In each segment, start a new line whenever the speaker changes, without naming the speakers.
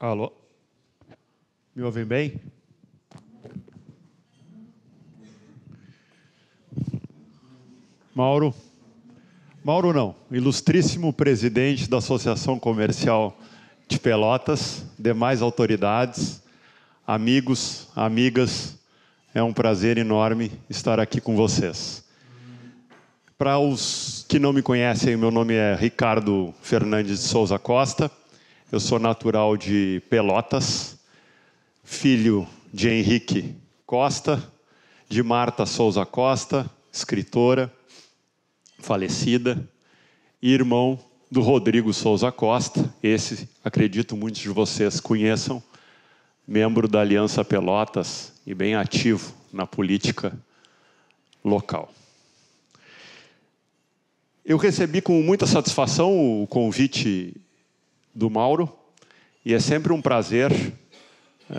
Alô? Me ouvem bem? Mauro? Mauro não, ilustríssimo presidente da Associação Comercial de Pelotas, demais autoridades, amigos, amigas, é um prazer enorme estar aqui com vocês. Para os que não me conhecem, meu nome é Ricardo Fernandes de Souza Costa, eu sou natural de Pelotas, filho de Henrique Costa, de Marta Souza Costa, escritora, falecida, e irmão do Rodrigo Souza Costa, esse, acredito, muitos de vocês conheçam, membro da Aliança Pelotas e bem ativo na política local. Eu recebi com muita satisfação o convite do Mauro, e é sempre um prazer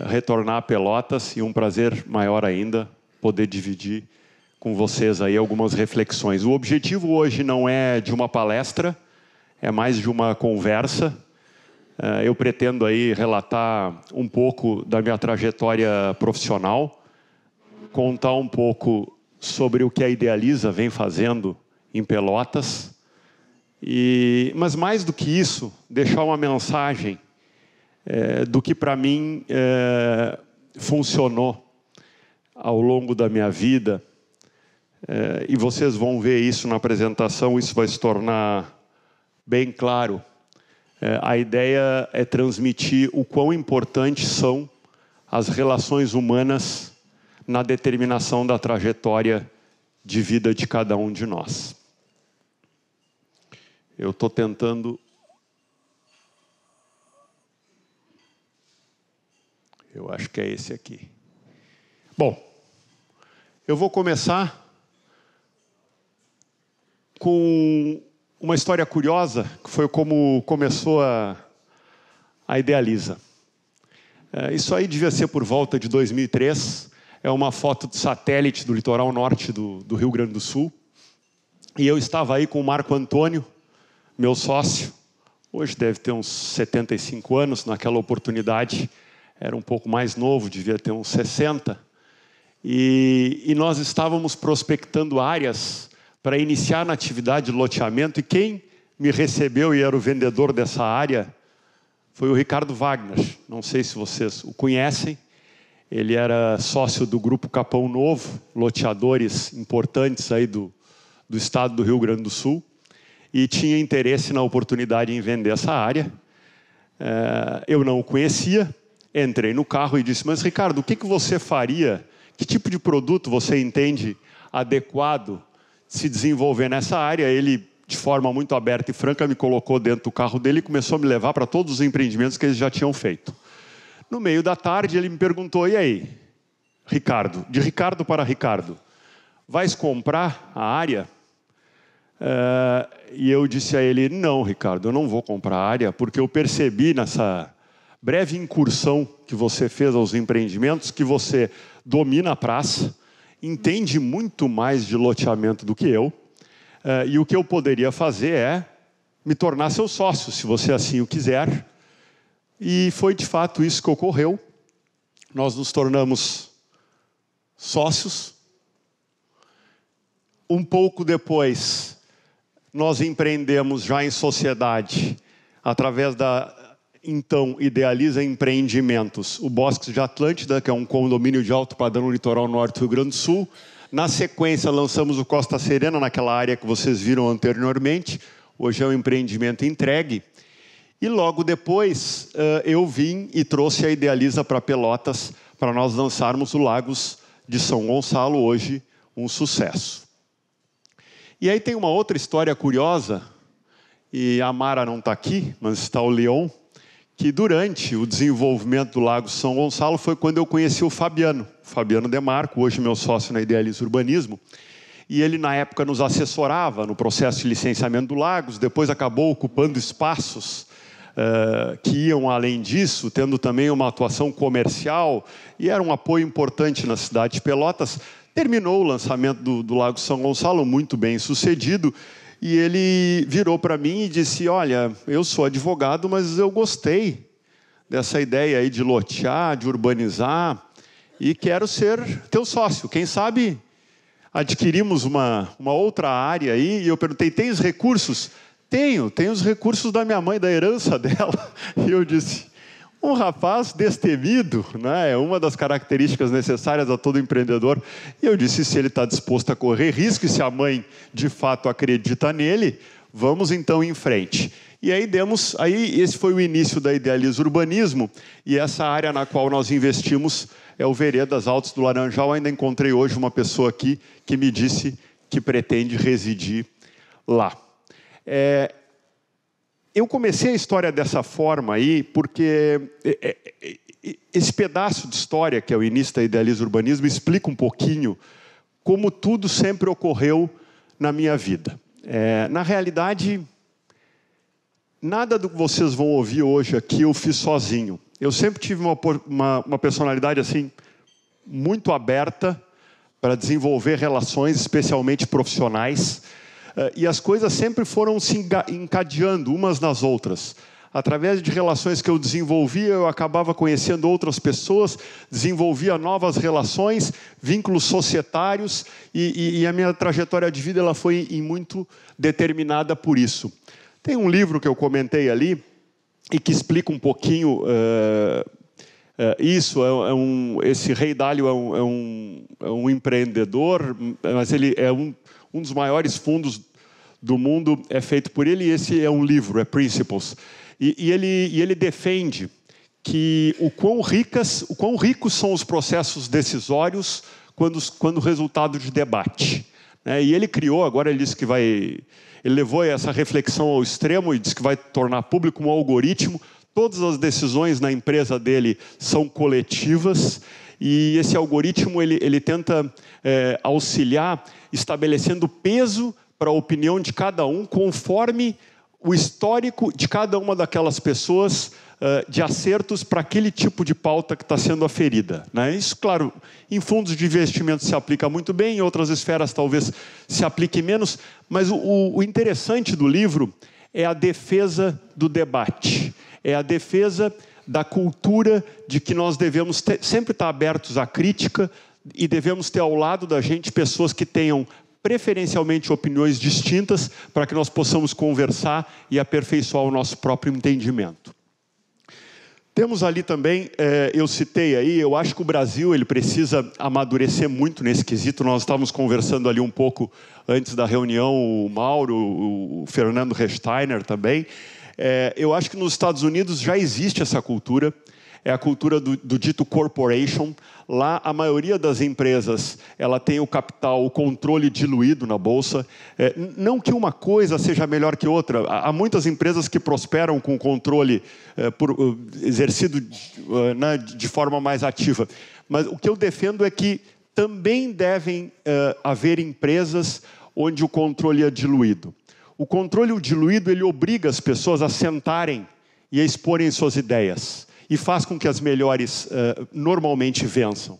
retornar a Pelotas, e um prazer maior ainda poder dividir com vocês aí algumas reflexões. O objetivo hoje não é de uma palestra, é mais de uma conversa. Eu pretendo aí relatar um pouco da minha trajetória profissional, contar um pouco sobre o que a Idealiza vem fazendo em Pelotas, mas mais do que isso, deixar uma mensagem do que para mim funcionou ao longo da minha vida, e vocês vão ver isso na apresentação, isso vai se tornar bem claro. A ideia é transmitir o quão importantes são as relações humanas na determinação da trajetória de vida de cada um de nós. Eu estou tentando... Eu acho que é esse aqui. Bom, eu vou começar com uma história curiosa, que foi como começou a Idealiza. Isso aí devia ser por volta de 2003, é uma foto de satélite do litoral norte do Rio Grande do Sul, e eu estava aí com o Marco Antônio, meu sócio, hoje deve ter uns 75 anos, naquela oportunidade era um pouco mais novo, devia ter uns 60, e nós estávamos prospectando áreas para iniciar na atividade de loteamento, e quem me recebeu e era o vendedor dessa área foi o Ricardo Wagner. Não sei se vocês o conhecem, ele era sócio do Grupo Capão Novo, loteadores importantes aí do estado do Rio Grande do Sul, e tinha interesse na oportunidade em vender essa área. Eu não o conhecia, entrei no carro e disse, mas Ricardo, o que você faria, que tipo de produto você entende adequado se desenvolver nessa área? Ele, de forma muito aberta e franca, me colocou dentro do carro dele e começou a me levar para todos os empreendimentos que eles já tinham feito. No meio da tarde, ele me perguntou, e aí, Ricardo, de Ricardo para Ricardo, vais comprar a área? E eu disse a ele, não, Ricardo, eu não vou comprar a área, porque eu percebi nessa breve incursão que você fez aos empreendimentos, que você domina a praça, entende muito mais de loteamento do que eu, e o que eu poderia fazer é me tornar seu sócio, se você assim o quiser. E foi de fato isso que ocorreu. Nós nos tornamos sócios. Um pouco depois, nós empreendemos já em sociedade, através da então Idealiza Empreendimentos, o Bosques de Atlântida, que é um condomínio de alto padrão no litoral norte do Rio Grande do Sul. Na sequência, lançamos o Costa Serena, naquela área que vocês viram anteriormente. Hoje é um empreendimento entregue. E logo depois, eu vim e trouxe a Idealiza para Pelotas, para nós lançarmos o Lagos de São Gonçalo, hoje um sucesso. E aí tem uma outra história curiosa, e a Mara não está aqui, mas está o Leon, que durante o desenvolvimento do Lago São Gonçalo foi quando eu conheci o Fabiano Demarco, hoje meu sócio na Idealiza Urbanismo, e ele na época nos assessorava no processo de licenciamento do Lagos, depois acabou ocupando espaços que iam além disso, tendo também uma atuação comercial, e era um apoio importante na cidade de Pelotas. Terminou o lançamento do Lago São Gonçalo, muito bem sucedido, e ele virou para mim e disse, olha, eu sou advogado, mas eu gostei dessa ideia aí de lotear, de urbanizar, e quero ser teu sócio. Quem sabe adquirimos uma outra área aí, e eu perguntei, tens recursos? Tenho os recursos da minha mãe, da herança dela. E eu disse, um rapaz destemido, né, é uma das características necessárias a todo empreendedor. E eu disse, se ele está disposto a correr risco, e se a mãe de fato acredita nele, vamos então em frente. E aí esse foi o início da Idealiza Urbanismo, e essa área na qual nós investimos é o Veredas Altos do Laranjal. Ainda encontrei hoje uma pessoa aqui que me disse que pretende residir lá. Eu comecei a história dessa forma aí, porque esse pedaço de história, que é o início da Idealiza Urbanismo, explica um pouquinho como tudo sempre ocorreu na minha vida. Na realidade, nada do que vocês vão ouvir hoje aqui eu fiz sozinho. Eu sempre tive uma personalidade assim, muito aberta para desenvolver relações, especialmente profissionais, e as coisas sempre foram se encadeando umas nas outras. Através de relações que eu desenvolvia, eu acabava conhecendo outras pessoas, desenvolvia novas relações, vínculos societários, e a minha trajetória de vida ela foi em muito determinada por isso. Tem um livro que eu comentei ali, e que explica um pouquinho isso. Esse Ray Dalio é um empreendedor, mas ele é um dos maiores fundos do mundo, é feito por ele, e esse é um livro, é Principles. E ele defende que o quão ricos são os processos decisórios quando resultado de debate. E ele criou, agora ele disse que ele levou essa reflexão ao extremo e disse que vai tornar público um algoritmo. Todas as decisões na empresa dele são coletivas, e esse algoritmo ele tenta auxiliar, estabelecendo peso para a opinião de cada um, conforme o histórico de cada uma daquelas pessoas de acertos para aquele tipo de pauta que está sendo aferida. Isso, claro, em fundos de investimento se aplica muito bem, em outras esferas talvez se aplique menos, mas o interessante do livro é a defesa do debate, é a defesa da cultura de que nós devemos sempre estar abertos à crítica e devemos ter ao lado da gente pessoas que tenham preferencialmente opiniões distintas para que nós possamos conversar e aperfeiçoar o nosso próprio entendimento. Temos ali também, eu citei aí, eu acho que o Brasil ele precisa amadurecer muito nesse quesito. Nós estávamos conversando ali um pouco antes da reunião, o Mauro, o Fernando Rechsteiner também. Eu acho que nos Estados Unidos já existe essa cultura, é a cultura do dito corporation. Lá, a maioria das empresas ela tem o capital, o controle diluído na bolsa. Não que uma coisa seja melhor que outra. Há muitas empresas que prosperam com controle exercido de forma mais ativa. Mas o que eu defendo é que também devem haver empresas onde o controle é diluído. O controle diluído ele obriga as pessoas a sentarem e a exporem suas ideias, e faz com que as melhores normalmente vençam.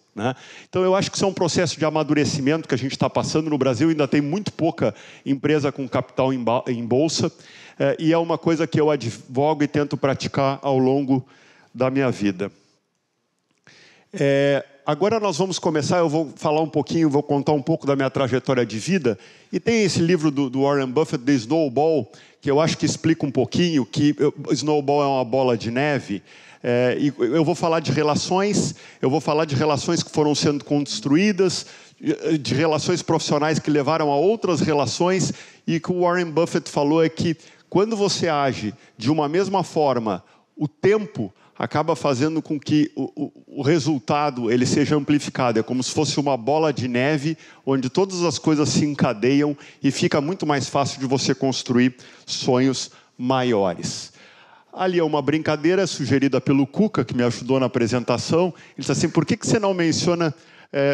Então eu acho que isso é um processo de amadurecimento que a gente está passando no Brasil. Ainda tem muito pouca empresa com capital em bolsa, e é uma coisa que eu advogo e tento praticar ao longo da minha vida. Agora nós vamos começar, eu vou falar um pouquinho, vou contar um pouco da minha trajetória de vida, e tem esse livro do Warren Buffett, The Snowball, que eu acho que explica um pouquinho que Snowball é uma bola de neve. E eu vou falar de relações, eu vou falar de relações que foram sendo construídas, de relações profissionais que levaram a outras relações, e o que o Warren Buffett falou é que quando você age de uma mesma forma, o tempo acaba fazendo com que o resultado ele seja amplificado. É como se fosse uma bola de neve, onde todas as coisas se encadeiam e fica muito mais fácil de você construir sonhos maiores. Ali é uma brincadeira sugerida pelo Cuca, que me ajudou na apresentação. Ele disse assim, por que você não menciona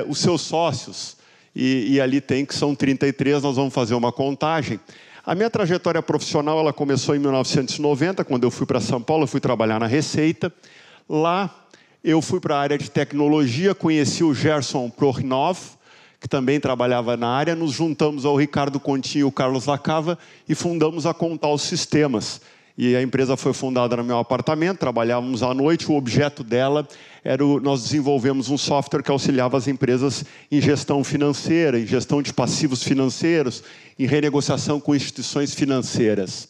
os seus sócios? E ali tem que são 33, nós vamos fazer uma contagem. A minha trajetória profissional ela começou em 1990, quando eu fui para São Paulo, eu fui trabalhar na Receita. Lá eu fui para a área de tecnologia, conheci o Gerson Prochnow, que também trabalhava na área. Nos juntamos ao Ricardo Contini e o Carlos Lacava e fundamos a Contal Sistemas. E a empresa foi fundada no meu apartamento, trabalhávamos à noite, o objeto dela era nós desenvolvemos um software que auxiliava as empresas em gestão financeira, em gestão de passivos financeiros, em renegociação com instituições financeiras.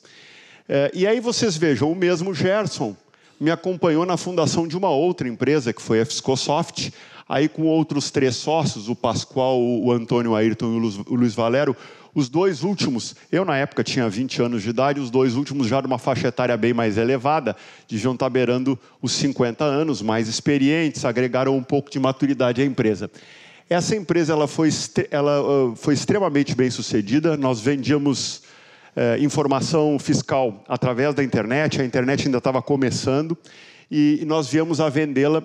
E aí vocês vejam, o mesmo Gerson me acompanhou na fundação de uma outra empresa, que foi a Fiscosoft, aí com outros 3 sócios, o Pascoal, o Antônio Ayrton e o Luiz Valério. Os 2 últimos, eu na época tinha 20 anos de idade, os 2 últimos já de uma faixa etária bem mais elevada, deviam estar beirando os 50 anos, mais experientes, agregaram um pouco de maturidade à empresa. Essa empresa ela foi extremamente bem sucedida, nós vendíamos informação fiscal através da internet, a internet ainda estava começando, e nós viemos a vendê-la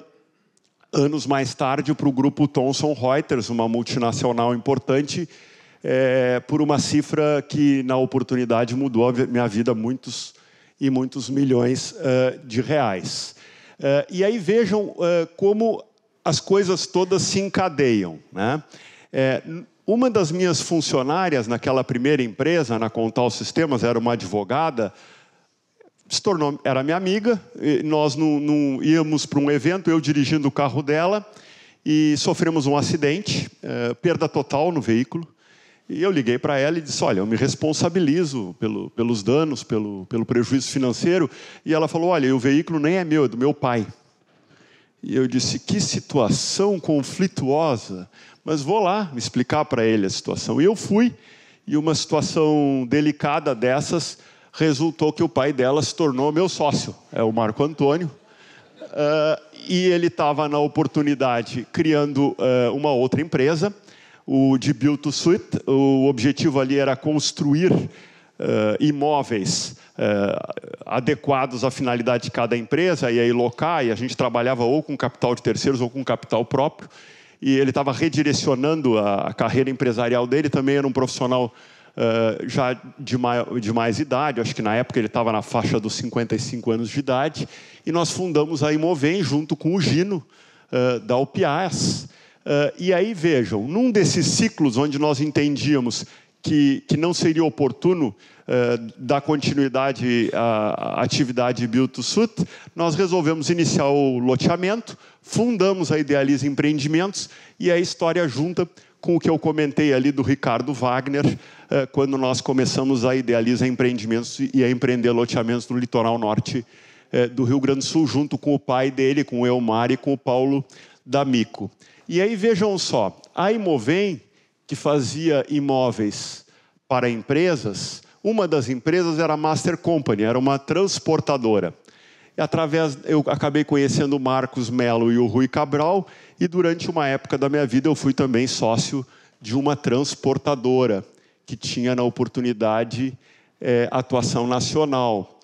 anos mais tarde para o grupo Thomson Reuters, uma multinacional importante, por uma cifra que, na oportunidade, mudou a minha vida muitos e muitos milhões de reais. E aí vejam como as coisas todas se encadeiam, né? Uma das minhas funcionárias naquela primeira empresa, na Contal Sistemas, era uma advogada, era minha amiga, nós não íamos para um evento, eu dirigindo o carro dela, e sofremos um acidente, perda total no veículo. E eu liguei para ela e disse, olha, eu me responsabilizo pelos danos, pelo prejuízo financeiro. E ela falou, olha, o veículo nem é meu, é do meu pai. E eu disse, que situação conflituosa, mas vou lá explicar para ele a situação. E eu fui, e uma situação delicada dessas, resultou que o pai dela se tornou meu sócio, é o Marco Antônio. E ele estava na oportunidade criando uma outra empresa, o de Build to Suit. O objetivo ali era construir imóveis adequados à finalidade de cada empresa, e aí locar, e a gente trabalhava ou com capital de terceiros ou com capital próprio, e ele estava redirecionando a carreira empresarial dele, também era um profissional já de mais idade, acho que na época ele estava na faixa dos 55 anos de idade, e nós fundamos a Imovem junto com o Gino, da UPIAS. E aí vejam, num desses ciclos onde nós entendíamos que não seria oportuno dar continuidade à atividade Build to Suit, nós resolvemos iniciar o loteamento, fundamos a Idealiza Empreendimentos, e a história junta com o que eu comentei ali do Ricardo Wagner, quando nós começamos a Idealiza Empreendimentos e a empreender loteamentos no litoral norte do Rio Grande do Sul, junto com o pai dele, com o Elmar e com o Paulo D'Amico. E aí vejam só, a Imovem, que fazia imóveis para empresas, uma das empresas era a Master Company, era uma transportadora. E eu acabei conhecendo o Marcos Melo e o Rui Cabral, e durante uma época da minha vida eu fui também sócio de uma transportadora, que tinha na oportunidade atuação nacional.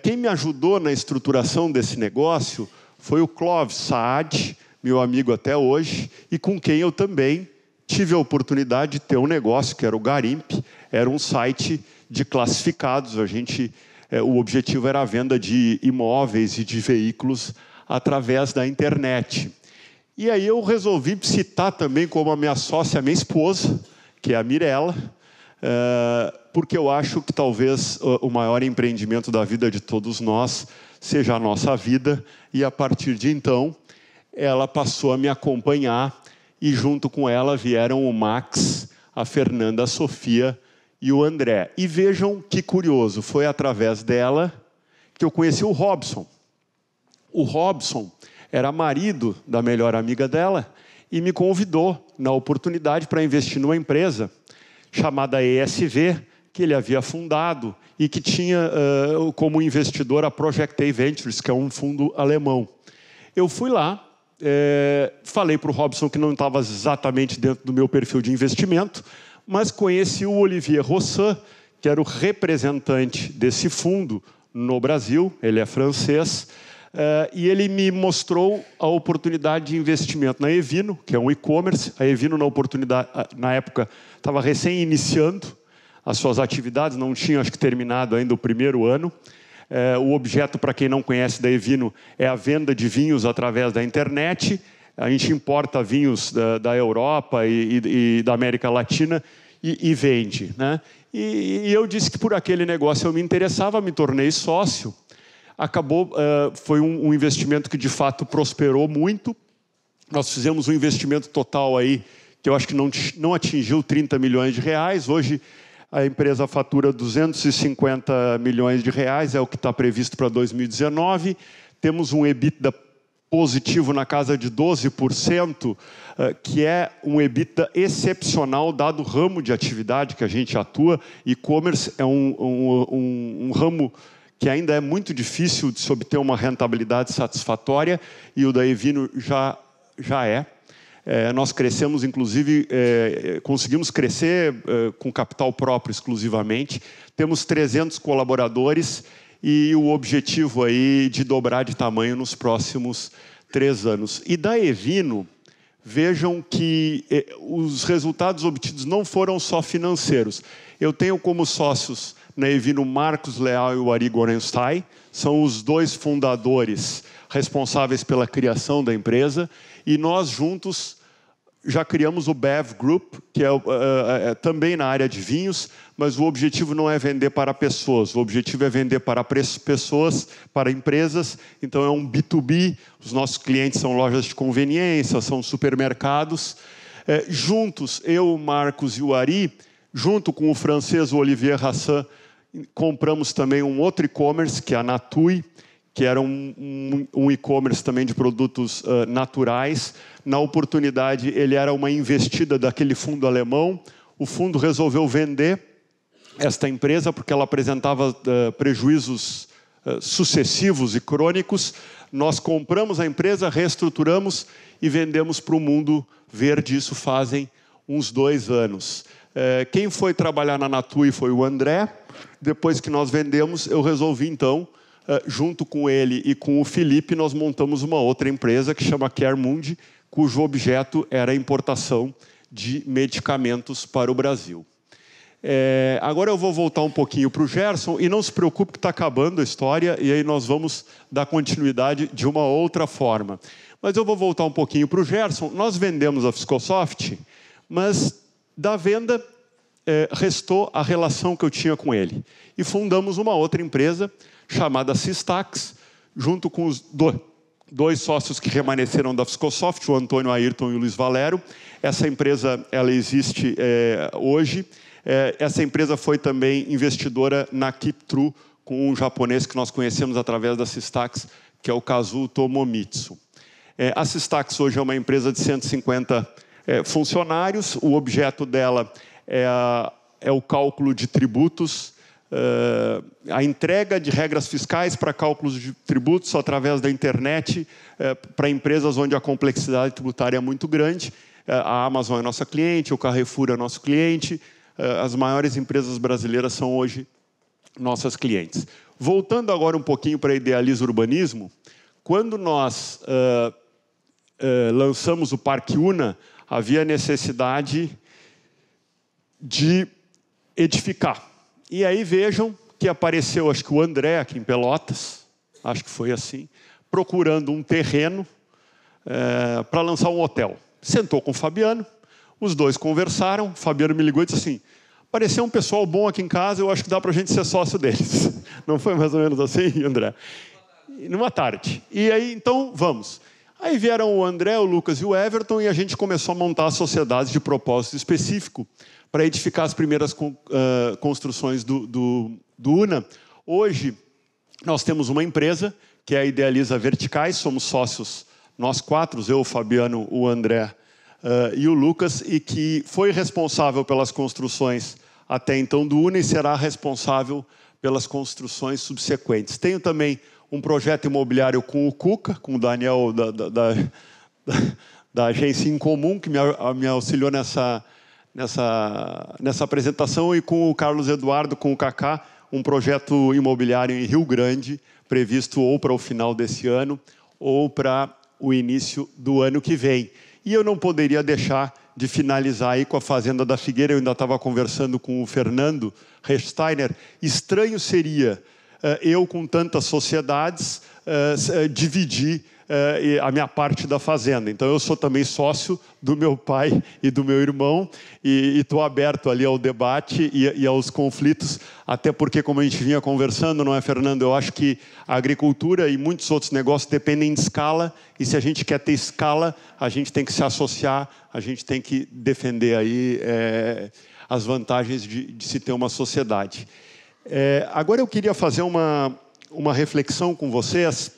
Quem me ajudou na estruturação desse negócio foi o Clóvis Saad, meu amigo até hoje, e com quem eu também tive a oportunidade de ter um negócio, que era o Garimp, era um site de classificados. O objetivo era a venda de imóveis e de veículos através da internet. E aí eu resolvi citar também como a minha sócia, a minha esposa, que é a Mirella, porque eu acho que talvez o maior empreendimento da vida de todos nós seja a nossa vida, e a partir de então ela passou a me acompanhar, e junto com ela vieram o Max, a Fernanda, a Sofia e o André. E vejam que curioso, foi através dela que eu conheci o Robson. O Robson era marido da melhor amiga dela e me convidou na oportunidade para investir numa empresa chamada ESV, que ele havia fundado e que tinha como investidor a Project A Ventures, que é um fundo alemão. Eu fui lá, falei para o Robson que não estava exatamente dentro do meu perfil de investimento, mas conheci o Olivier Rossan, que era o representante desse fundo no Brasil, ele é francês, e ele me mostrou a oportunidade de investimento na Evino, que é um e-commerce. A Evino, na época, estava recém-iniciando as suas atividades, não tinha, acho que, terminado ainda o primeiro ano. O objeto, para quem não conhece, da Evino é a venda de vinhos através da internet. A gente importa vinhos da Europa e da América Latina, e vende, né? E eu disse que por aquele negócio eu me interessava, me tornei sócio. Acabou, foi um investimento que de fato prosperou muito. Nós fizemos um investimento total aí que eu acho que não atingiu 30 milhões de reais. Hoje a empresa fatura 250 milhões de reais, é o que está previsto para 2019. Temos um EBITDA positivo na casa de 12%, que é um EBITDA excepcional, dado o ramo de atividade que a gente atua. E-commerce é um ramo que ainda é muito difícil de se obter uma rentabilidade satisfatória, e o da Evino já é. Nós crescemos, inclusive, conseguimos crescer com capital próprio exclusivamente. Temos 300 colaboradores e o objetivo aí de dobrar de tamanho nos próximos 3 anos. E da Evino, vejam que os resultados obtidos não foram só financeiros. Eu tenho como sócios na Evino Marcos Leal e o Ari Gorenstein, são os 2 fundadores responsáveis pela criação da empresa, e nós juntos já criamos o Bev Group, que é também na área de vinhos, mas o objetivo não é vender para pessoas, o objetivo é vender para pessoas, para empresas. Então é um B2B, os nossos clientes são lojas de conveniência, são supermercados. Juntos, eu, o Marcos e o Ari, junto com o francês o Olivier Hassan, compramos também um outro e-commerce, que é a Natui, que era um e-commerce também de produtos naturais. Na oportunidade, ele era uma investida daquele fundo alemão. O fundo resolveu vender esta empresa porque ela apresentava prejuízos sucessivos e crônicos. Nós compramos a empresa, reestruturamos e vendemos para o mundo verde. Isso fazem uns 2 anos. Quem foi trabalhar na Natui foi o André. Depois que nós vendemos, eu resolvi, então, junto com ele e com o Felipe, nós montamos uma outra empresa que chama Caremundi, cujo objeto era a importação de medicamentos para o Brasil. Agora eu vou voltar um pouquinho para o Gerson, e não se preocupe que está acabando a história, e aí nós vamos dar continuidade de uma outra forma. Mas eu vou voltar um pouquinho para o Gerson. Nós vendemos a Fiscosoft, mas da venda restou a relação que eu tinha com ele. E fundamos uma outra empresa chamada Systax, junto com os 2 sócios que remanesceram da Fiscosoft, o Antônio Ayrton e o Luiz Valério. Essa empresa ela existe hoje. Essa empresa foi também investidora na Keep True, com um japonês que nós conhecemos através da Systax, que é o Kazuo Tomomitsu. A Systax hoje é uma empresa de 150 funcionários. O objeto dela é o cálculo de tributos, a entrega de regras fiscais para cálculos de tributos através da internet para empresas onde a complexidade tributária é muito grande. A Amazon é nossa cliente, o Carrefour é nosso cliente, as maiores empresas brasileiras são hoje nossas clientes. Voltando agora um pouquinho para a Idealiza Urbanismo, quando nós lançamos o Parque Una, havia necessidade de edificar. E aí vejam que apareceu, acho que o André aqui em Pelotas, acho que foi assim, procurando um terreno para lançar um hotel. Sentou com o Fabiano, os 2 conversaram, o Fabiano me ligou e disse assim: apareceu um pessoal bom aqui em casa, eu acho que dá para a gente ser sócio deles. Não foi mais ou menos assim, André? Numa tarde. E aí, então, vamos. Aí vieram o André, o Lucas e o Everton, e a gente começou a montar sociedades de propósito específico para edificar as primeiras construções do Una. Hoje, nós temos uma empresa, que é a Idealiza Verticais, somos sócios, nós 4, eu, o Fabiano, o André e o Lucas, e que foi responsável pelas construções até então do Una e será responsável pelas construções subsequentes. Tenho também um projeto imobiliário com o Cuca, com o Daniel da Agência em Comum, que me auxiliou nessa apresentação, e com o Carlos Eduardo, com o Kaká, um projeto imobiliário em Rio Grande, previsto ou para o final desse ano ou para o início do ano que vem. E eu não poderia deixar de finalizar aí com a Fazenda da Figueira. Eu ainda estava conversando com o Fernando Rechsteiner. Estranho seria eu, com tantas sociedades, dividir a minha parte da fazenda. Então, eu sou também sócio do meu pai e do meu irmão e estou aberto ali ao debate e aos conflitos, até porque, como a gente vinha conversando, não é, Fernando? Eu acho que a agricultura e muitos outros negócios dependem de escala, e se a gente quer ter escala, a gente tem que se associar, a gente tem que defender aí as vantagens de se ter uma sociedade. Agora eu queria fazer uma reflexão com vocês,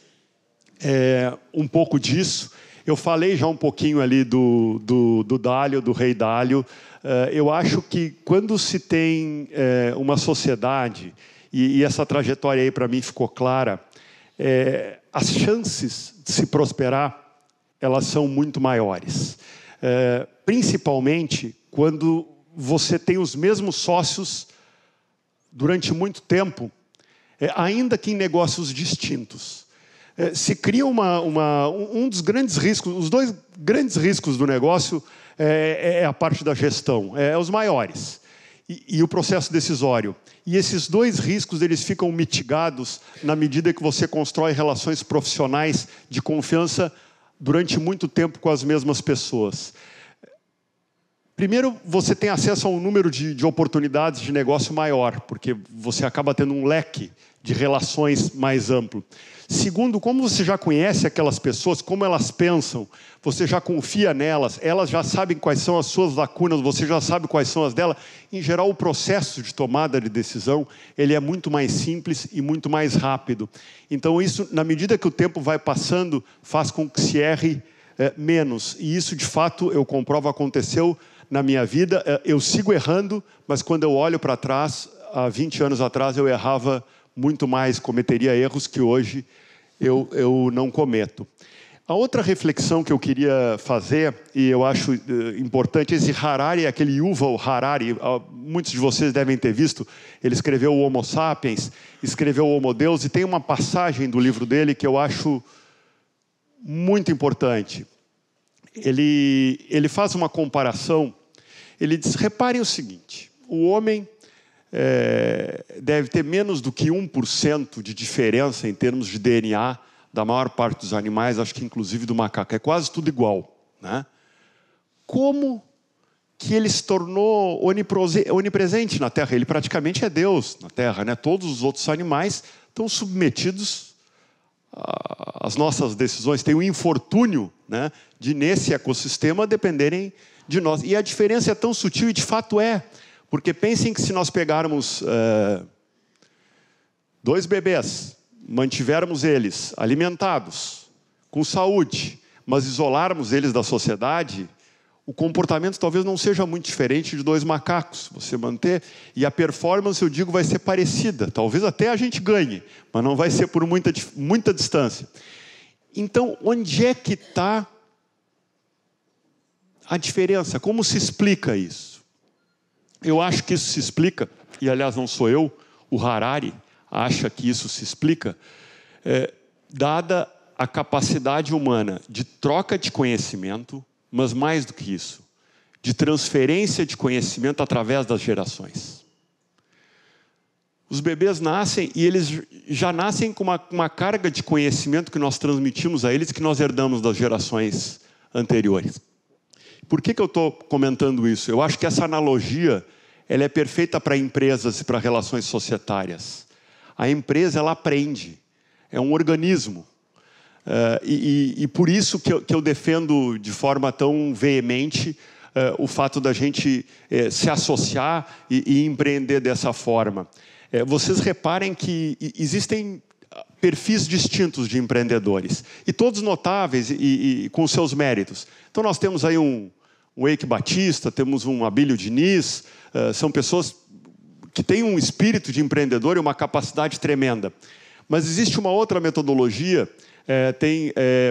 um pouco disso. Eu falei já um pouquinho ali do Dálio, do rei Dálio. Eu acho que quando se tem uma sociedade, e essa trajetória aí para mim ficou clara, as chances de se prosperar, elas são muito maiores. Principalmente quando você tem os mesmos sócios durante muito tempo, ainda que em negócios distintos. Se cria um dos grandes riscos, os dois grandes riscos do negócio é a parte da gestão, os maiores, e o processo decisório. E esses dois riscos, eles ficam mitigados na medida que você constrói relações profissionais de confiança durante muito tempo com as mesmas pessoas. Primeiro, você tem acesso a um número de oportunidades de negócio maior, porque você acaba tendo um leque de relações mais amplo. Segundo, como você já conhece aquelas pessoas, como elas pensam, você já confia nelas, elas já sabem quais são as suas lacunas, você já sabe quais são as dela. Em geral, o processo de tomada de decisão, ele é muito mais simples e muito mais rápido. Então, isso, na medida que o tempo vai passando, faz com que se erre menos. E isso, de fato, eu comprovo, aconteceu na minha vida. Eu sigo errando, mas quando eu olho para trás, há 20 anos atrás, eu errava muito mais, cometeria erros que hoje eu não cometo. A outra reflexão que eu queria fazer, e eu acho importante, esse Harari, aquele Yuval Harari, muitos de vocês devem ter visto, ele escreveu o Homo Sapiens, escreveu o Homo Deus, e tem uma passagem do livro dele que eu acho muito importante. Ele faz uma comparação, ele diz, reparem o seguinte, o homem deve ter menos do que 1% de diferença em termos de DNA da maior parte dos animais, acho que inclusive do macaco. É quase tudo igual, né? Como que ele se tornou onipresente na Terra? Ele praticamente é Deus na Terra, né? Todos os outros animais estão submetidos às nossas decisões. Tem o infortúnio, né, de nesse ecossistema dependerem de nós. E a diferença é tão sutil, e de fato é. Porque pensem que se nós pegarmos 2 bebês, mantivermos eles alimentados, com saúde, mas isolarmos eles da sociedade, o comportamento talvez não seja muito diferente de 2 macacos. Você manter, e a performance, eu digo, vai ser parecida. Talvez até a gente ganhe, mas não vai ser por muita distância. Então, onde é que está a diferença? Como se explica isso? Eu acho que isso se explica, e aliás não sou eu, o Harari acha que isso se explica, dada a capacidade humana de troca de conhecimento, mas mais do que isso, de transferência de conhecimento através das gerações. Os bebês nascem e eles já nascem com uma carga de conhecimento que nós transmitimos a eles, que nós herdamos das gerações anteriores. Por que eu estou comentando isso? Eu acho que essa analogia ela é perfeita para empresas e para relações societárias. A empresa, ela aprende, é um organismo. E por isso que eu defendo de forma tão veemente o fato da gente se associar e empreender dessa forma. Vocês reparem que existem perfis distintos de empreendedores, e todos notáveis e com seus méritos. Então nós temos aí um Eike Batista, temos um Abílio Diniz, são pessoas que têm um espírito de empreendedor e uma capacidade tremenda. Mas existe uma outra metodologia,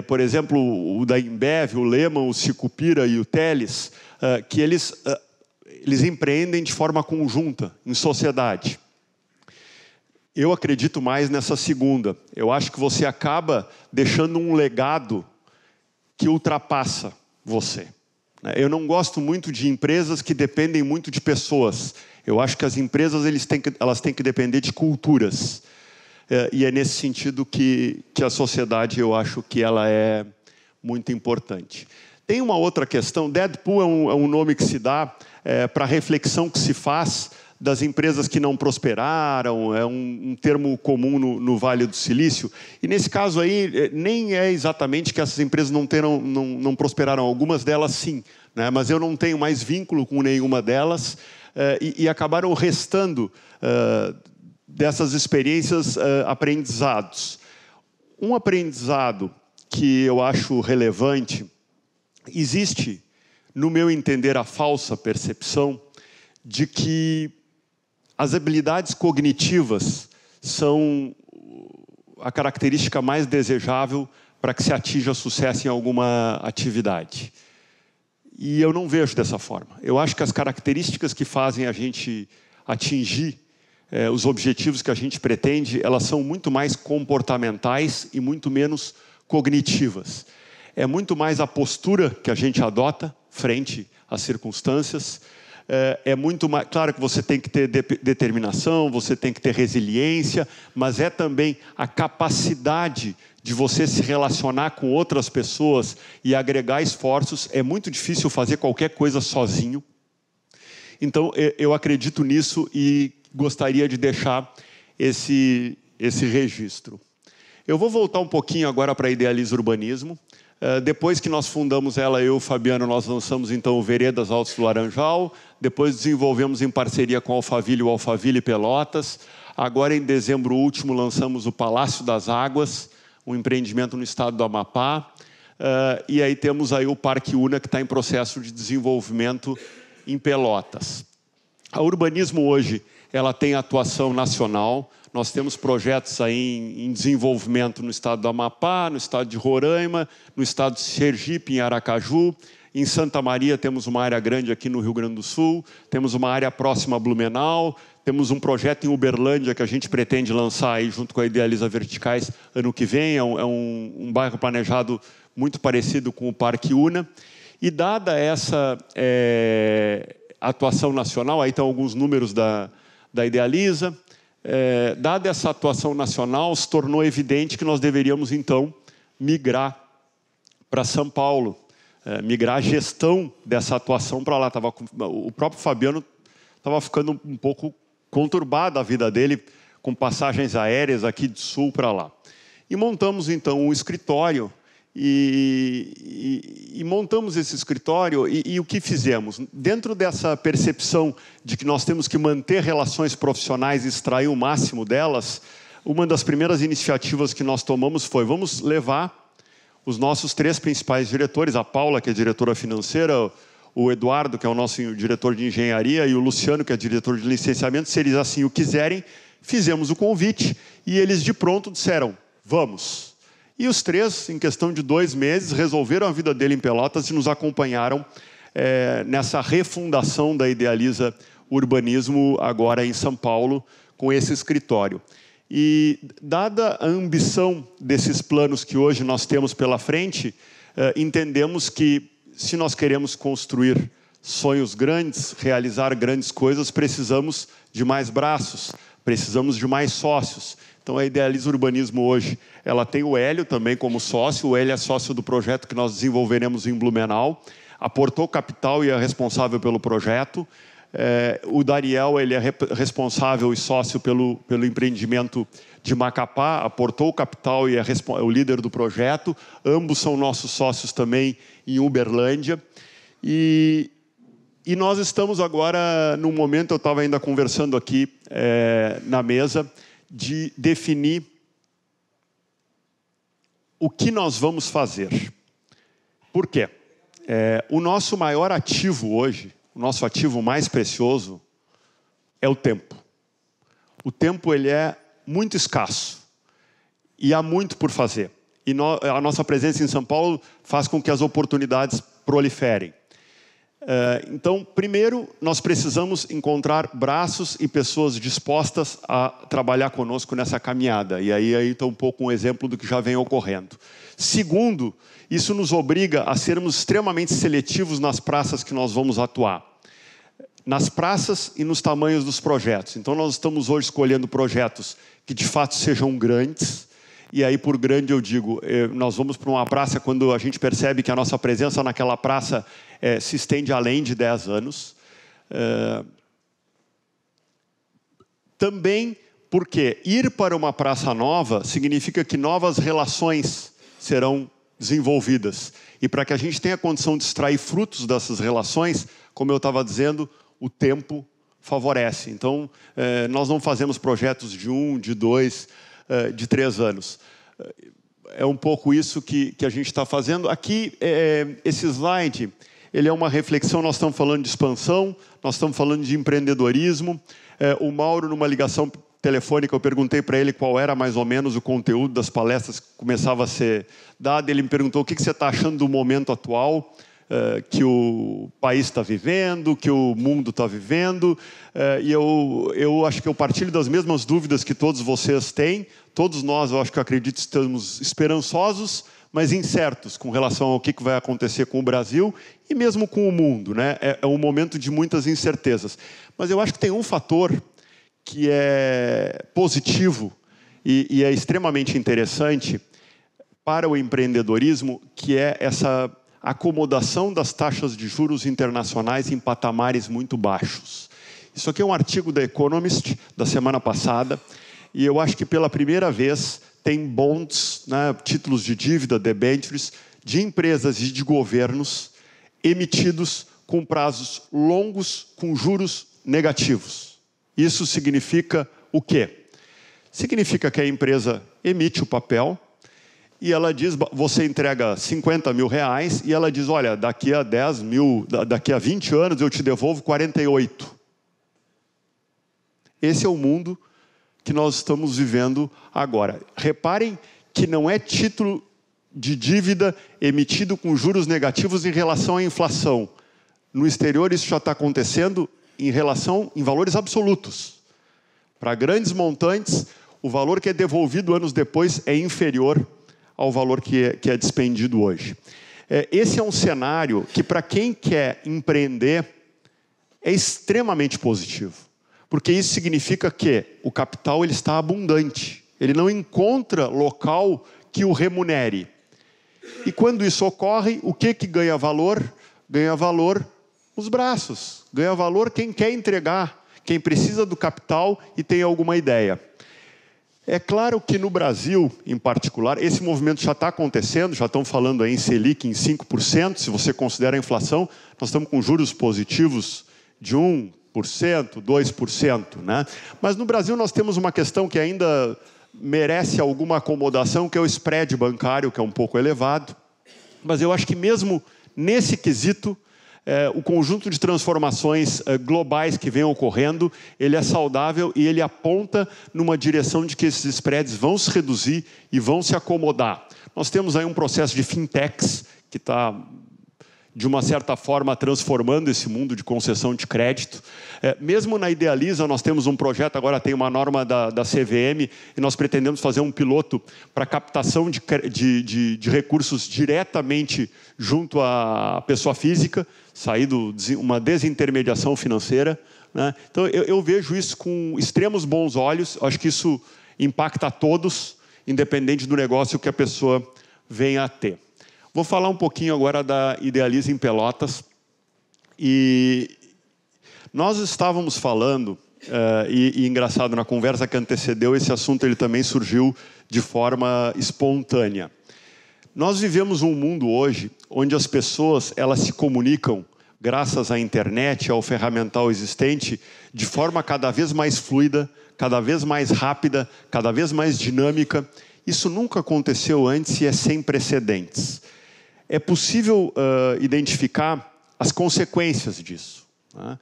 por exemplo, o da Embev, o Lehman, o Sicupira e o Teles, que eles empreendem de forma conjunta, em sociedade. Eu acredito mais nessa segunda. Eu acho que você acaba deixando um legado que ultrapassa você. Eu não gosto muito de empresas que dependem muito de pessoas. Eu acho que as empresas elas têm que depender de culturas. e é nesse sentido que a sociedade, eu acho que ela é muito importante. Tem uma outra questão, Deadpool é um nome que se dá para a reflexão que se faz das empresas que não prosperaram, é um termo comum no Vale do Silício, e nesse caso aí, nem é exatamente que essas empresas não prosperaram, algumas delas sim, né? Mas eu não tenho mais vínculo com nenhuma delas, e acabaram restando dessas experiências aprendizados. Um aprendizado que eu acho relevante, existe, no meu entender, a falsa percepção de que as habilidades cognitivas são a característica mais desejável para que se atinja sucesso em alguma atividade. E eu não vejo dessa forma. Eu acho que as características que fazem a gente atingir os objetivos que a gente pretende, elas são muito mais comportamentais e muito menos cognitivas. É muito mais a postura que a gente adota frente às circunstâncias. É muito mais, claro que você tem que ter determinação, você tem que ter resiliência, mas é também a capacidade de você se relacionar com outras pessoas e agregar esforços. É muito difícil fazer qualquer coisa sozinho. Então, eu acredito nisso e gostaria de deixar esse registro. Eu vou voltar um pouquinho agora para a Idealiza Urbanismo. Depois que nós fundamos ela, eu e o Fabiano, nós lançamos então o Veredas Altos do Laranjal, depois desenvolvemos em parceria com a Alphaville o Alphaville Pelotas. Agora, em dezembro último, lançamos o Palácio das Águas, um empreendimento no estado do Amapá. E aí temos aí o Parque Una, que está em processo de desenvolvimento em Pelotas. A Urbanismo hoje, ela tem atuação nacional. Nós temos projetos aí em desenvolvimento no estado do Amapá, no estado de Roraima, no estado de Sergipe, em Aracaju. Em Santa Maria temos uma área grande aqui no Rio Grande do Sul, temos uma área próxima a Blumenau, temos um projeto em Uberlândia que a gente pretende lançar aí junto com a Idealiza Verticais ano que vem. É um bairro planejado muito parecido com o Parque Una. E dada essa atuação nacional, aí estão alguns números da Idealiza. Dada essa atuação nacional, se tornou evidente que nós deveríamos, então, migrar para São Paulo, migrar a gestão dessa atuação para lá. O próprio Fabiano estava ficando um pouco conturbada a vida dele, com passagens aéreas aqui de sul para lá. E montamos, então, um escritório, e montamos esse escritório, e o que fizemos? Dentro dessa percepção de que nós temos que manter relações profissionais e extrair o máximo delas, uma das primeiras iniciativas que nós tomamos foi: vamos levar os nossos 3 principais diretores, a Paula, que é diretora financeira, o Eduardo, que é o nosso diretor de engenharia, e o Luciano, que é diretor de licenciamento, se eles assim o quiserem. Fizemos o convite e eles de pronto disseram: vamos. E os 3, em questão de 2 meses, resolveram a vida dele em Pelotas e nos acompanharam nessa refundação da Idealiza Urbanismo, agora em São Paulo, com esse escritório. E, dada a ambição desses planos que hoje nós temos pela frente, entendemos que, se nós queremos construir sonhos grandes, realizar grandes coisas, precisamos de mais braços, precisamos de mais sócios. Então, a Idealiza Urbanismo hoje, ela tem o Hélio também como sócio. O Hélio é sócio do projeto que nós desenvolveremos em Blumenau. Aportou capital e é responsável pelo projeto. O Daniel, ele é responsável e sócio pelo empreendimento de Macapá, aportou o capital e é o líder do projeto. Ambos são nossos sócios também em Uberlândia. E nós estamos agora, num momento, eu estava ainda conversando aqui na mesa, de definir o que nós vamos fazer. Por quê? O nosso maior ativo hoje, o nosso ativo mais precioso, é o tempo. O tempo, ele é muito escasso e há muito por fazer. E a nossa presença em São Paulo faz com que as oportunidades proliferem. Então, primeiro, nós precisamos encontrar braços e pessoas dispostas a trabalhar conosco nessa caminhada. E aí está um pouco um exemplo do que já vem ocorrendo. Segundo, isso nos obriga a sermos extremamente seletivos nas praças que nós vamos atuar. nas praças e nos tamanhos dos projetos. Então, nós estamos hoje escolhendo projetos que, de fato, sejam grandes. E aí, por grande, eu digo, nós vamos para uma praça quando a gente percebe que a nossa presença naquela praça se estende além de 10 anos. Também porque ir para uma praça nova significa que novas relações serão desenvolvidas. E para que a gente tenha condição de extrair frutos dessas relações, como eu estava dizendo, o tempo favorece. Então, nós não fazemos projetos de 1, de 2, de 3 anos. É um pouco isso que a gente está fazendo. Aqui, esse slide, ele é uma reflexão, nós estamos falando de expansão, nós estamos falando de empreendedorismo. O Mauro, numa ligação telefônica, eu perguntei para ele qual era mais ou menos o conteúdo das palestras que começava a ser dado. Ele me perguntou o que você está achando do momento atual, que o país está vivendo, que o mundo está vivendo. E eu acho que eu partilho das mesmas dúvidas que todos vocês têm. Todos nós, eu acho que eu acredito, estamos esperançosos, mas incertos com relação ao que vai acontecer com o Brasil e mesmo com o mundo, né? É um momento de muitas incertezas. Mas eu acho que tem um fator que é positivo e é extremamente interessante para o empreendedorismo, que é essa acomodação das taxas de juros internacionais em patamares muito baixos. Isso aqui é um artigo da Economist, da semana passada, e eu acho que pela primeira vez tem bonds, né, títulos de dívida, debentures, de empresas e de governos emitidos com prazos longos, com juros negativos. Isso significa o quê? Significa que a empresa emite o papel e ela diz, você entrega 50 mil reais e ela diz, olha, daqui a 10 mil, daqui a 20 anos eu te devolvo 48. Esse é o mundo que nós estamos vivendo agora. Reparem que não é título de dívida emitido com juros negativos em relação à inflação. No exterior isso já está acontecendo em valores absolutos. Para grandes montantes, o valor que é devolvido anos depois é inferior ao valor que é despendido hoje. Esse é um cenário que, para quem quer empreender, é extremamente positivo. Porque isso significa que o capital ele está abundante. Ele não encontra local que o remunere. E quando isso ocorre, o que ganha valor? Ganha valor os braços. Ganha valor quem quer entregar, quem precisa do capital e tem alguma ideia. É claro que no Brasil, em particular, esse movimento já está acontecendo, já estão falando aí em Selic em 5%, se você considera a inflação, nós estamos com juros positivos de 1%, 2%, né? Mas no Brasil nós temos uma questão que ainda merece alguma acomodação, que é o spread bancário, que é um pouco elevado. Mas eu acho que mesmo nesse quesito, o conjunto de transformações globais que vem ocorrendo, ele é saudável e ele aponta numa direção de que esses spreads vão se reduzir e vão se acomodar. Nós temos aí um processo de fintechs que está, de uma certa forma, transformando esse mundo de concessão de crédito. Mesmo na Idealiza, nós temos um projeto, agora tem uma norma da CVM, e nós pretendemos fazer um piloto para captação de recursos diretamente junto à pessoa física, sair de uma desintermediação financeira, né? Então, eu vejo isso com extremos bons olhos, acho que isso impacta a todos, independente do negócio que a pessoa venha a ter. Vou falar um pouquinho agora da Idealiza em Pelotas. E nós estávamos falando, e engraçado, na conversa que antecedeu, esse assunto ele também surgiu de forma espontânea. Nós vivemos um mundo hoje onde as pessoas elas se comunicam, graças à internet, ao ferramental existente, de forma cada vez mais fluida, cada vez mais rápida, cada vez mais dinâmica. Isso nunca aconteceu antes e é sem precedentes. É possível identificar as consequências disso, né?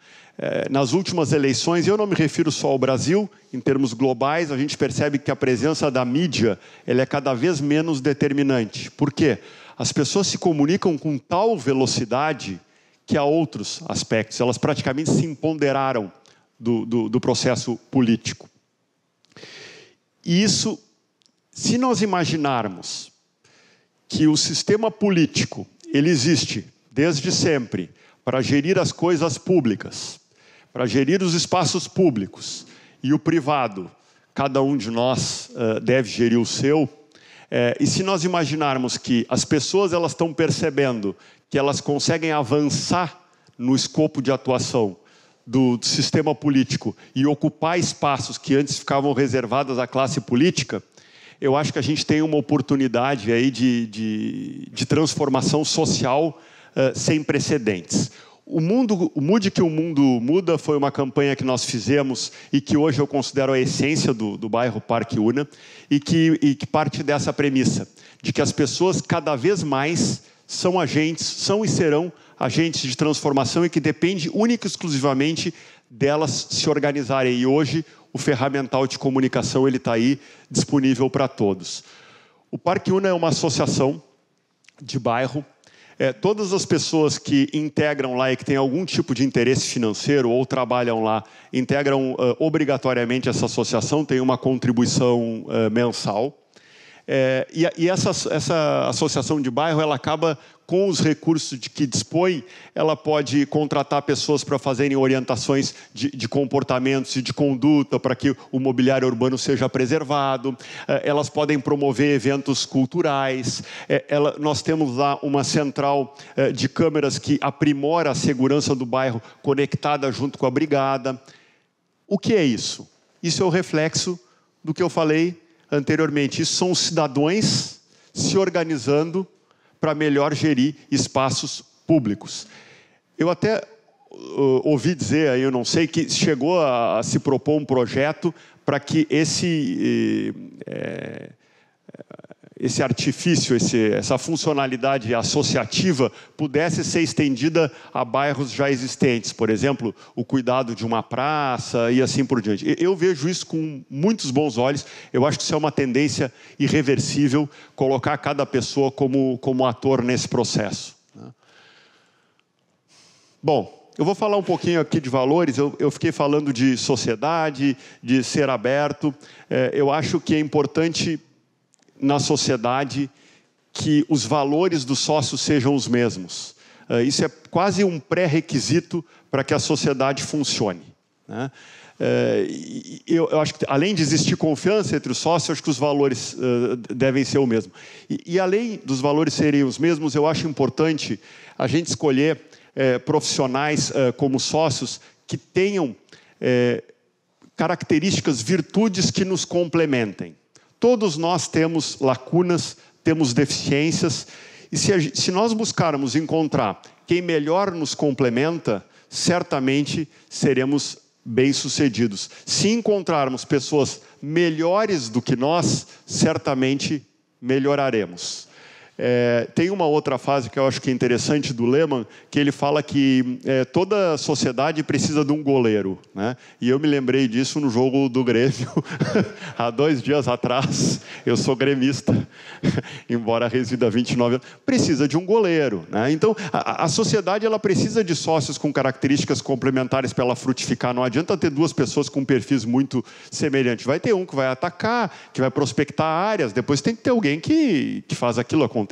Nas últimas eleições, eu não me refiro só ao Brasil, em termos globais, a gente percebe que a presença da mídia ela é cada vez menos determinante. Por quê? As pessoas se comunicam com tal velocidade que há outros aspectos, elas praticamente se empoderaram do processo político. E isso, se nós imaginarmos que o sistema político ele existe desde sempre para gerir as coisas públicas, para gerir os espaços públicos e o privado, cada um de nós deve gerir o seu. E se nós imaginarmos que as pessoas elas estão percebendo que elas conseguem avançar no escopo de atuação do sistema político e ocupar espaços que antes ficavam reservados à classe política, eu acho que a gente tem uma oportunidade aí de transformação social sem precedentes. O Mude que o Mundo Muda foi uma campanha que nós fizemos e que hoje eu considero a essência do bairro Parque Una e que parte dessa premissa, de que as pessoas cada vez mais são e serão agentes de transformação e que depende única e exclusivamente delas se organizarem. E hoje o ferramental de comunicação ele está aí disponível para todos. O Parque Una é uma associação de bairro. Todas as pessoas que integram lá e que têm algum tipo de interesse financeiro ou trabalham lá, integram obrigatoriamente essa associação, tem uma contribuição mensal. E essa associação de bairro, ela acaba com os recursos de que dispõe, ela pode contratar pessoas para fazerem orientações de comportamentos e de conduta para que o mobiliário urbano seja preservado. Elas podem promover eventos culturais. Nós temos lá uma central de câmeras que aprimora a segurança do bairro, conectada junto com a brigada. O que é isso? Isso é o reflexo do que eu falei anteriormente. Isso são os cidadãos se organizando para melhor gerir espaços públicos. Eu até ouvi dizer, aí eu não sei, que chegou a se propor um projeto para que esse artifício, essa funcionalidade associativa pudesse ser estendida a bairros já existentes. Por exemplo, o cuidado de uma praça e assim por diante. Eu vejo isso com muitos bons olhos. Eu acho que isso é uma tendência irreversível, colocar cada pessoa como ator nesse processo. Bom, eu vou falar um pouquinho aqui de valores. Eu fiquei falando de sociedade, de ser aberto. Eu acho que é importante na sociedade que os valores dos sócios sejam os mesmos. Isso é quase um pré-requisito para que a sociedade funcione. Eu acho que, além de existir confiança entre os sócios, eu acho que os valores devem ser o mesmo. E além dos valores serem os mesmos, eu acho importante a gente escolher profissionais como sócios que tenham características, virtudes que nos complementem. Todos nós temos lacunas, temos deficiências, e se nós buscarmos encontrar quem melhor nos complementa, certamente seremos bem-sucedidos. Se encontrarmos pessoas melhores do que nós, certamente melhoraremos. Tem uma outra fase que eu acho que é interessante do Lehmann, que ele fala que toda sociedade precisa de um goleiro, né? E eu me lembrei disso no jogo do Grêmio, há 2 dias atrás. Eu sou gremista, embora resida há 29 anos. Precisa de um goleiro, né? Então, a sociedade ela precisa de sócios com características complementares para ela frutificar. Não adianta ter 2 pessoas com perfis muito semelhantes. Vai ter um que vai atacar, que vai prospectar áreas, depois tem que ter alguém que faz aquilo acontecer,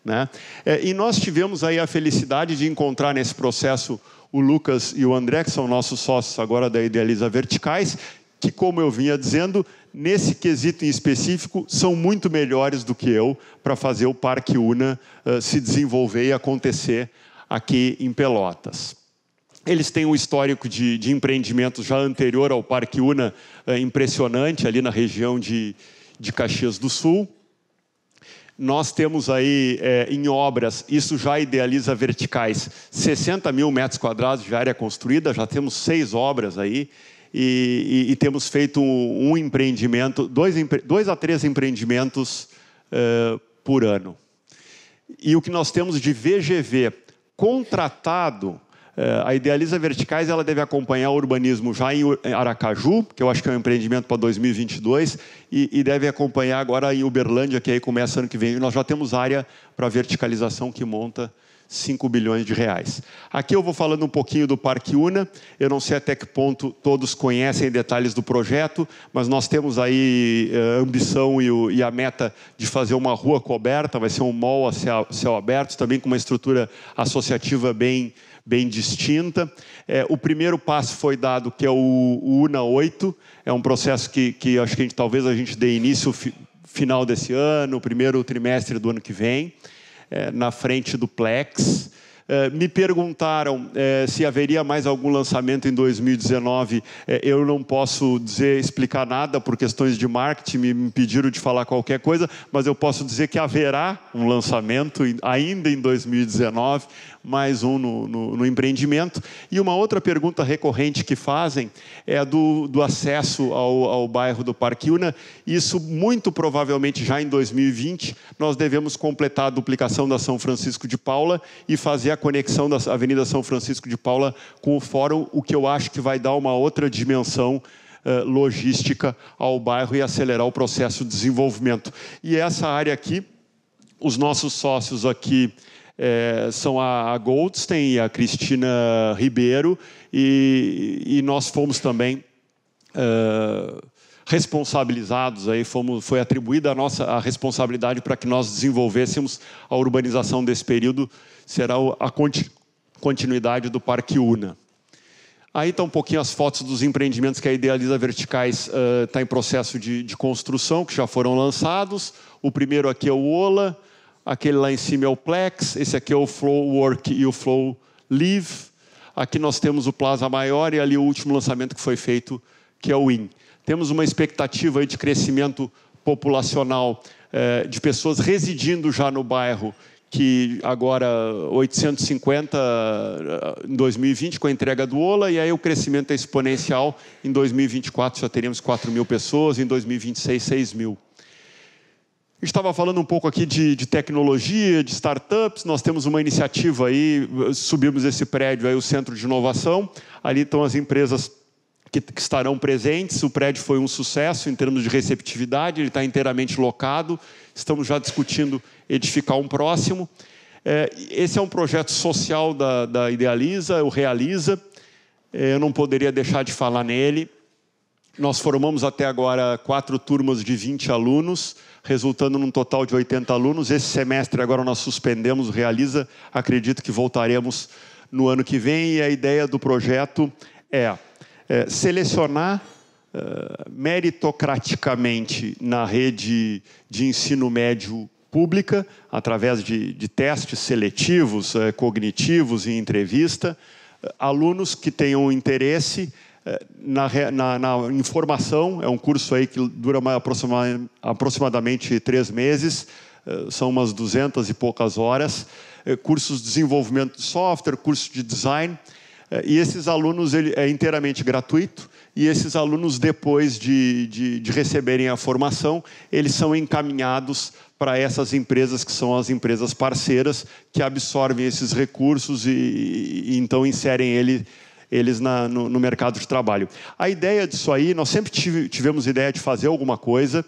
né? E nós tivemos aí a felicidade de encontrar nesse processo o Lucas e o André, que são nossos sócios agora da Idealiza Verticais, que, como eu vinha dizendo, nesse quesito em específico, são muito melhores do que eu para fazer o Parque Una se desenvolver e acontecer aqui em Pelotas. Eles têm um histórico de empreendimentos já anterior ao Parque Una impressionante, ali na região de Caxias do Sul. Nós temos aí em obras, isso já Idealiza Verticais, 60 mil metros quadrados de área construída, já temos 6 obras aí, e temos feito um empreendimento, 2 a 3 empreendimentos por ano. E o que nós temos de VGV contratado, a Idealiza Verticais ela deve acompanhar o urbanismo já em Aracaju, que eu acho que é um empreendimento para 2022, e deve acompanhar agora em Uberlândia, que aí começa ano que vem. Nós já temos área para verticalização que monta 5 bilhões de reais. Aqui eu vou falando um pouquinho do Parque Una. Eu não sei até que ponto todos conhecem detalhes do projeto, mas nós temos aí a ambição e a meta de fazer uma rua coberta, vai ser um mall a céu aberto, também com uma estrutura associativa bem bem distinta. O primeiro passo foi dado, que é o UNA 8, é um processo que acho que talvez a gente dê início final desse ano, primeiro trimestre do ano que vem, na frente do Plex. Me perguntaram se haveria mais algum lançamento em 2019. Eu não posso explicar nada por questões de marketing, me pediram de falar qualquer coisa, mas eu posso dizer que haverá um lançamento ainda em 2019, mais um no empreendimento. E uma outra pergunta recorrente que fazem é do acesso ao bairro do Parque Una. Isso, muito provavelmente, já em 2020, nós devemos completar a duplicação da São Francisco de Paula e fazer a conexão da Avenida São Francisco de Paula com o Fórum, o que eu acho que vai dar uma outra dimensão logística ao bairro e acelerar o processo de desenvolvimento. E essa área aqui, os nossos sócios aqui são a Goldstein e a Cristina Ribeiro, e nós fomos também responsabilizados, foi atribuída a responsabilidade para que nós desenvolvêssemos a urbanização desse período, será a continuidade do Parque Una. Aí está um pouquinho as fotos dos empreendimentos que a Idealiza Verticais está em processo de construção, que já foram lançados. O primeiro aqui é o Ola, aquele lá em cima é o Plex, esse aqui é o Flow Work e o Flow Live. Aqui nós temos o Plaza Maior e ali o último lançamento que foi feito, que é o IN. Temos uma expectativa aí de crescimento populacional de pessoas residindo já no bairro, que agora 850 em 2020 com a entrega do Ola, e aí o crescimento é exponencial. Em 2024 já teríamos 4.000 pessoas, em 2026 6.000. Estava falando um pouco aqui de tecnologia, de startups. Nós temos uma iniciativa aí, subimos esse prédio aí, o Centro de Inovação. Ali estão as empresas que estarão presentes. O prédio foi um sucesso em termos de receptividade, ele está inteiramente locado. Estamos já discutindo edificar um próximo. Esse é um projeto social da Idealiza, o Realiza. Eu não poderia deixar de falar nele. Nós formamos até agora 4 turmas de 20 alunos, resultando num total de 80 alunos. Esse semestre agora nós suspendemos o Realiza, acredito que voltaremos no ano que vem, e a ideia do projeto é selecionar meritocraticamente na rede de ensino médio pública, através de testes seletivos, cognitivos e entrevista, alunos que tenham interesse na informação. É um curso aí que dura aproximadamente 3 meses, são umas 200 e poucas horas, cursos de desenvolvimento de software, curso de design, e esses alunos é inteiramente gratuito, e esses alunos, depois de receberem a formação, eles são encaminhados para essas empresas que são as empresas parceiras, que absorvem esses recursos e então inserem eles no mercado de trabalho. A ideia disso aí, nós sempre tivemos ideia de fazer alguma coisa.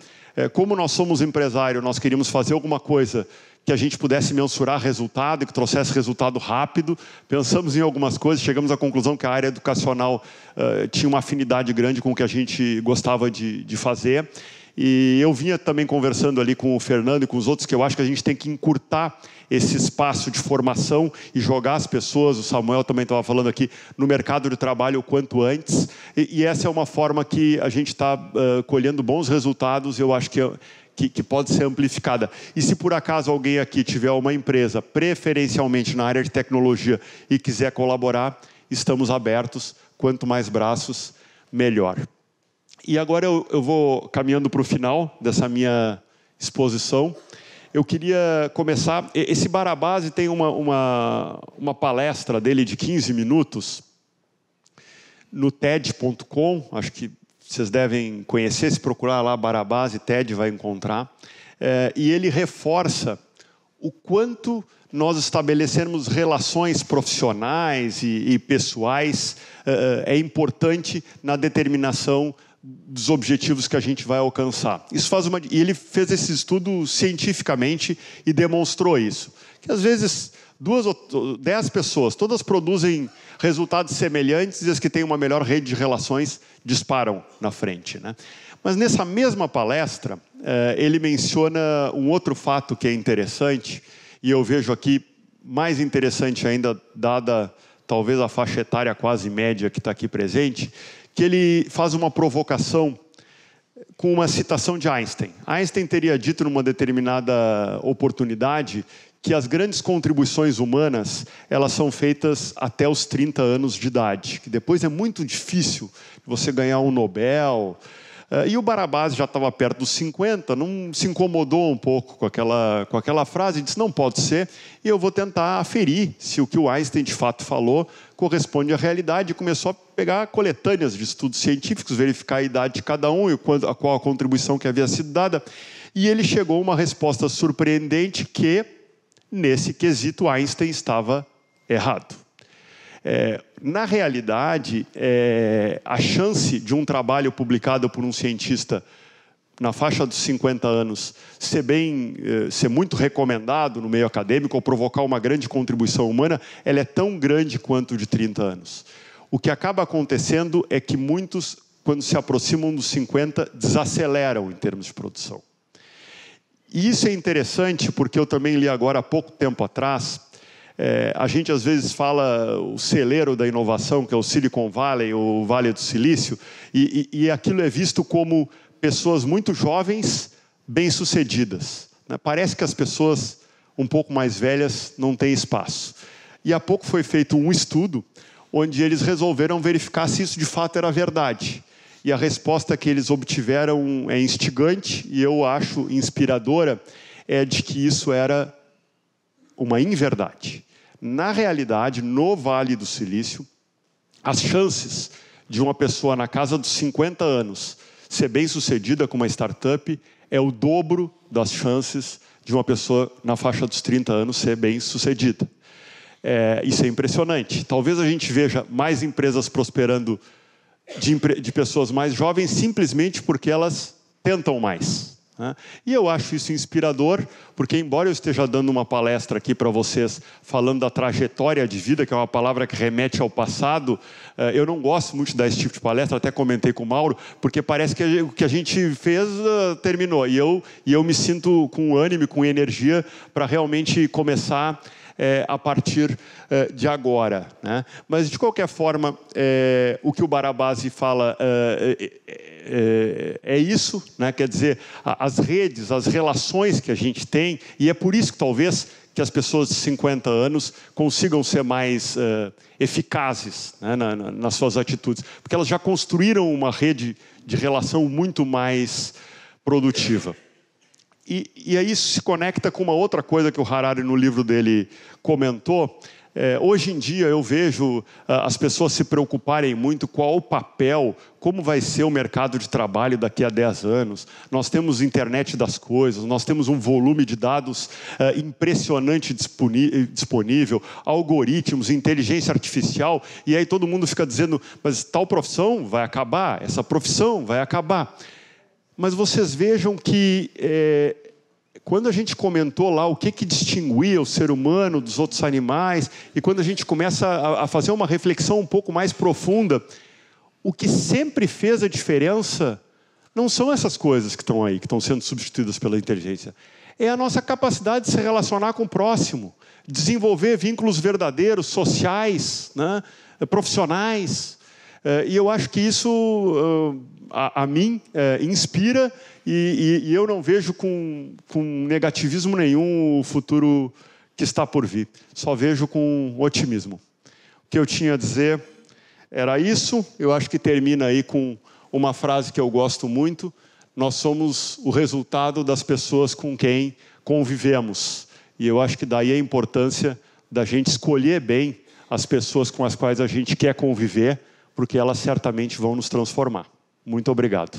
Como nós somos empresários, nós queríamos fazer alguma coisa que a gente pudesse mensurar resultado e que trouxesse resultado rápido. Pensamos em algumas coisas, chegamos à conclusão que a área educacional tinha uma afinidade grande com o que a gente gostava de fazer. E eu vinha também conversando ali com o Fernando e com os outros, que eu acho que a gente tem que encurtar esse espaço de formação e jogar as pessoas, o Samuel também estava falando aqui, no mercado de trabalho o quanto antes. E essa é uma forma que a gente está colhendo bons resultados, e eu acho que pode ser amplificada. E se por acaso alguém aqui tiver uma empresa, preferencialmente na área de tecnologia, e quiser colaborar, estamos abertos. Quanto mais braços, melhor. E agora eu vou caminhando para o final dessa minha exposição. Eu queria começar... Esse Barabase tem uma palestra dele de 15 minutos no TED.com, acho que vocês devem conhecer, se procurar lá Barabase, TED, vai encontrar. E ele reforça o quanto nós estabelecermos relações profissionais e pessoais é importante na determinação dos objetivos que a gente vai alcançar. Isso e ele fez esse estudo cientificamente e demonstrou isso. Que às vezes 2 ou 10 pessoas, todas produzem resultados semelhantes, e as que têm uma melhor rede de relações disparam na frente, né? Mas nessa mesma palestra, ele menciona um outro fato que é interessante, e eu vejo aqui mais interessante ainda, dada talvez a faixa etária quase média que está aqui presente, que ele faz uma provocação com uma citação de Einstein. Einstein teria dito numa determinada oportunidade que as grandes contribuições humanas, elas são feitas até os 30 anos de idade, que depois é muito difícil você ganhar um Nobel. E o Barabás já estava perto dos 50, não se incomodou um pouco com aquela frase, disse, não pode ser, e eu vou tentar aferir se o que o Einstein de fato falou corresponde à realidade, e começou a pegar coletâneas de estudos científicos, verificar a idade de cada um e qual a contribuição que havia sido dada, e ele chegou a uma resposta surpreendente que, nesse quesito, Einstein estava errado. Na realidade, a chance de um trabalho publicado por um cientista na faixa dos 50 anos ser muito recomendado no meio acadêmico ou provocar uma grande contribuição humana, ela é tão grande quanto o de 30 anos. O que acaba acontecendo é que muitos, quando se aproximam dos 50, desaceleram em termos de produção. E isso é interessante porque eu também li agora há pouco tempo atrás. A gente às vezes fala o celeiro da inovação, que é o Silicon Valley, o Vale do Silício, e aquilo é visto como pessoas muito jovens, bem-sucedidas. Parece que as pessoas um pouco mais velhas não têm espaço. E há pouco foi feito um estudo onde eles resolveram verificar se isso de fato era verdade. E a resposta que eles obtiveram é instigante e eu acho inspiradora, é de que isso era uma inverdade. Na realidade, no Vale do Silício, as chances de uma pessoa na casa dos 50 anos ser bem-sucedida com uma startup é o dobro das chances de uma pessoa na faixa dos 30 anos ser bem-sucedida. Isso é impressionante. Talvez a gente veja mais empresas prosperando de pessoas mais jovens simplesmente porque elas tentam mais. E eu acho isso inspirador, porque embora eu esteja dando uma palestra aqui para vocês falando da trajetória de vida, que é uma palavra que remete ao passado, eu não gosto muito de dar esse tipo de palestra, até comentei com o Mauro, porque parece que o que a gente fez terminou. E eu me sinto com ânimo, com energia para realmente começar a partir de agora. Mas, de qualquer forma, o que o Barabás fala é isso, quer dizer, as redes, as relações que a gente tem, e é por isso que talvez que as pessoas de 50 anos consigam ser mais eficazes nas suas atitudes, porque elas já construíram uma rede de relação muito mais produtiva. E aí isso se conecta com uma outra coisa que o Harari, no livro dele, comentou. Hoje em dia eu vejo as pessoas se preocuparem muito qual o papel, como vai ser o mercado de trabalho daqui a 10 anos. Nós temos internet das coisas, nós temos um volume de dados impressionante disponível, algoritmos, inteligência artificial, e aí todo mundo fica dizendo, mas tal profissão vai acabar, essa profissão vai acabar. Mas vocês vejam que, quando a gente comentou lá o que distinguia o ser humano dos outros animais, e quando a gente começa a fazer uma reflexão um pouco mais profunda, o que sempre fez a diferença não são essas coisas que estão aí, que estão sendo substituídas pela inteligência. É a nossa capacidade de se relacionar com o próximo, desenvolver vínculos verdadeiros, sociais, profissionais. E eu acho que isso, a mim, inspira, e eu não vejo com negativismo nenhum o futuro que está por vir. Só vejo com otimismo. O que eu tinha a dizer era isso. Eu acho que termina aí com uma frase que eu gosto muito. Nós somos o resultado das pessoas com quem convivemos. E eu acho que daí a importância da gente escolher bem as pessoas com as quais a gente quer conviver, porque elas certamente vão nos transformar. Muito obrigado.